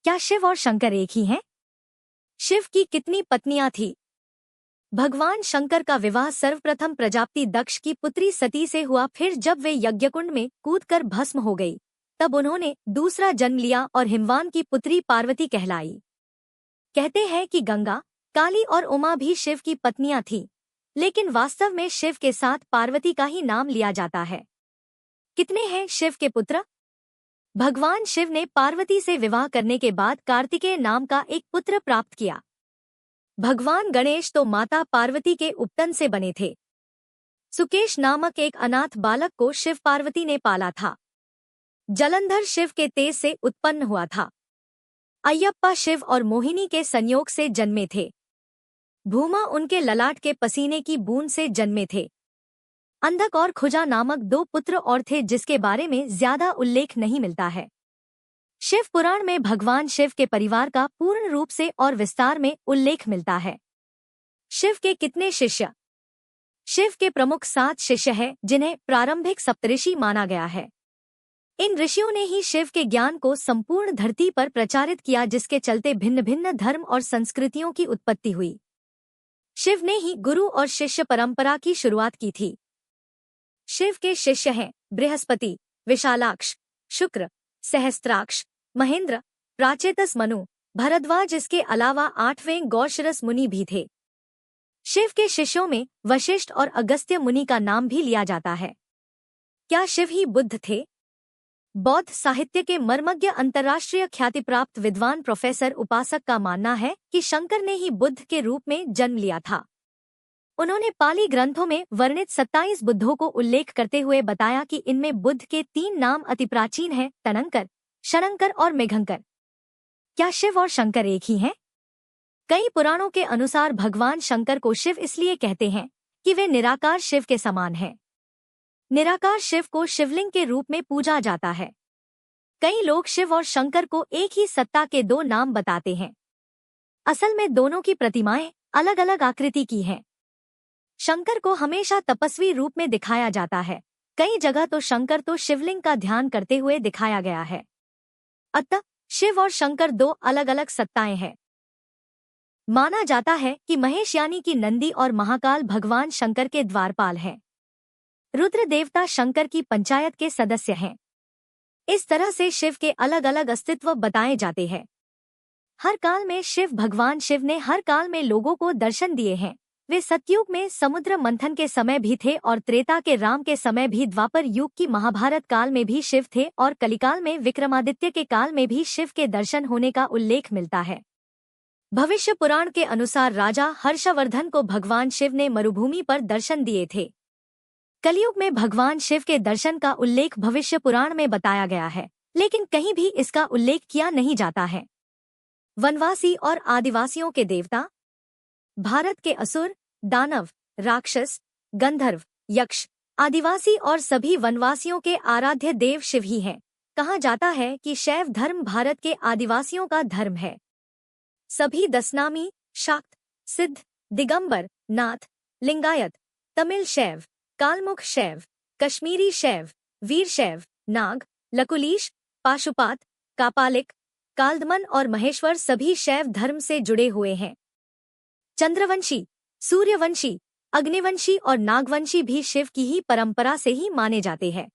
क्या शिव और शंकर एक ही हैं? शिव की कितनी पत्नियां थी? भगवान शंकर का विवाह सर्वप्रथम प्रजापति दक्ष की पुत्री सती से हुआ। फिर जब वे यज्ञकुंड में कूदकर भस्म हो गई, तब उन्होंने दूसरा जन्म लिया और हिमवान की पुत्री पार्वती कहलाई। कहते हैं कि गंगा, काली और उमा भी शिव की पत्नियां थीं, लेकिन वास्तव में शिव के साथ पार्वती का ही नाम लिया जाता है। कितने हैं शिव के पुत्र? भगवान शिव ने पार्वती से विवाह करने के बाद कार्तिकेय नाम का एक पुत्र प्राप्त किया। भगवान गणेश तो माता पार्वती के उपतन से बने थे। सुकेश नामक एक अनाथ बालक को शिव पार्वती ने पाला था। जलंधर शिव के तेज से उत्पन्न हुआ था। अयप्पा शिव और मोहिनी के संयोग से जन्मे थे। भूमा उनके ललाट के पसीने की बूंद से जन्मे थे। अंधक और खुजा नामक दो पुत्र और थे, जिसके बारे में ज्यादा उल्लेख नहीं मिलता है। शिव पुराण में भगवान शिव के परिवार का पूर्ण रूप से और विस्तार में उल्लेख मिलता है। शिव के कितने शिष्य? शिव के प्रमुख 7 शिष्य हैं, जिन्हें प्रारंभिक सप्तऋषि माना गया है। इन ऋषियों ने ही शिव के ज्ञान को संपूर्ण धरती पर प्रचारित किया, जिसके चलते भिन्न भिन्न धर्म और संस्कृतियों की उत्पत्ति हुई। शिव ने ही गुरु और शिष्य परंपरा की शुरुआत की थी। शिव के शिष्य हैं बृहस्पति, विशालाक्ष, शुक्र, सहस्त्राक्ष, महेंद्र, प्राचेतस मनु, भरद्वाज। इसके अलावा 8वें गौशरस मुनि भी थे। शिव के शिष्यों में वशिष्ठ और अगस्त्य मुनि का नाम भी लिया जाता है। क्या शिव ही बुद्ध थे? बौद्ध साहित्य के मर्मज्ञ अंतर्राष्ट्रीय ख्याति प्राप्त विद्वान प्रोफेसर उपासक का मानना है कि शंकर ने ही बुद्ध के रूप में जन्म लिया था। उन्होंने पाली ग्रंथों में वर्णित 27 बुद्धों को उल्लेख करते हुए बताया कि इनमें बुद्ध के 3 नाम अति प्राचीन हैं, तनंकर, शनंकर और मेघंकर। क्या शिव और शंकर एक ही हैं? कई पुराणों के अनुसार भगवान शंकर को शिव इसलिए कहते हैं कि वे निराकार शिव के समान हैं। निराकार शिव को शिवलिंग के रूप में पूजा जाता है। कई लोग शिव और शंकर को एक ही सत्ता के 2 नाम बताते हैं। असल में दोनों की प्रतिमाएं अलग अलग आकृति की हैं। शंकर को हमेशा तपस्वी रूप में दिखाया जाता है। कई जगह तो शंकर तो शिवलिंग का ध्यान करते हुए दिखाया गया है। अतः शिव और शंकर 2 अलग अलग सत्ताएं हैं। माना जाता है कि महेश यानी कि नंदी और महाकाल भगवान शंकर के द्वारपाल हैं। रुद्र देवता शंकर की पंचायत के सदस्य हैं। इस तरह से शिव के अलग अलग अस्तित्व बताए जाते हैं। हर काल में भगवान शिव ने हर काल में लोगों को दर्शन दिए हैं। वे सतयुग में समुद्र मंथन के समय भी थे और त्रेता के राम के समय भी, द्वापर युग की महाभारत काल में भी शिव थे और कलिकाल में विक्रमादित्य के काल में भी शिव के दर्शन होने का उल्लेख मिलता है। भविष्य पुराण के अनुसार राजा हर्षवर्धन को भगवान शिव ने मरुभूमि पर दर्शन दिए थे। कलयुग में भगवान शिव के दर्शन का उल्लेख भविष्य पुराण में बताया गया है, लेकिन कहीं भी इसका उल्लेख किया नहीं जाता है। वनवासी और आदिवासियों के देवता? भारत के असुर, दानव, राक्षस, गंधर्व, यक्ष, आदिवासी और सभी वनवासियों के आराध्य देव शिव ही हैं। कहा जाता है कि शैव धर्म भारत के आदिवासियों का धर्म है। सभी दशनामी, शाक्त, सिद्ध, दिगंबर, नाथ, लिंगायत, तमिल शैव, कालमुख शैव, कश्मीरी शैव, वीर शैव, नाग, लकुलीश, पाशुपात, कापालिक, काल्दमन और महेश्वर सभी शैव धर्म से जुड़े हुए हैं। चंद्रवंशी, सूर्यवंशी, अग्निवंशी और नागवंशी भी शिव की ही परंपरा से ही माने जाते हैं।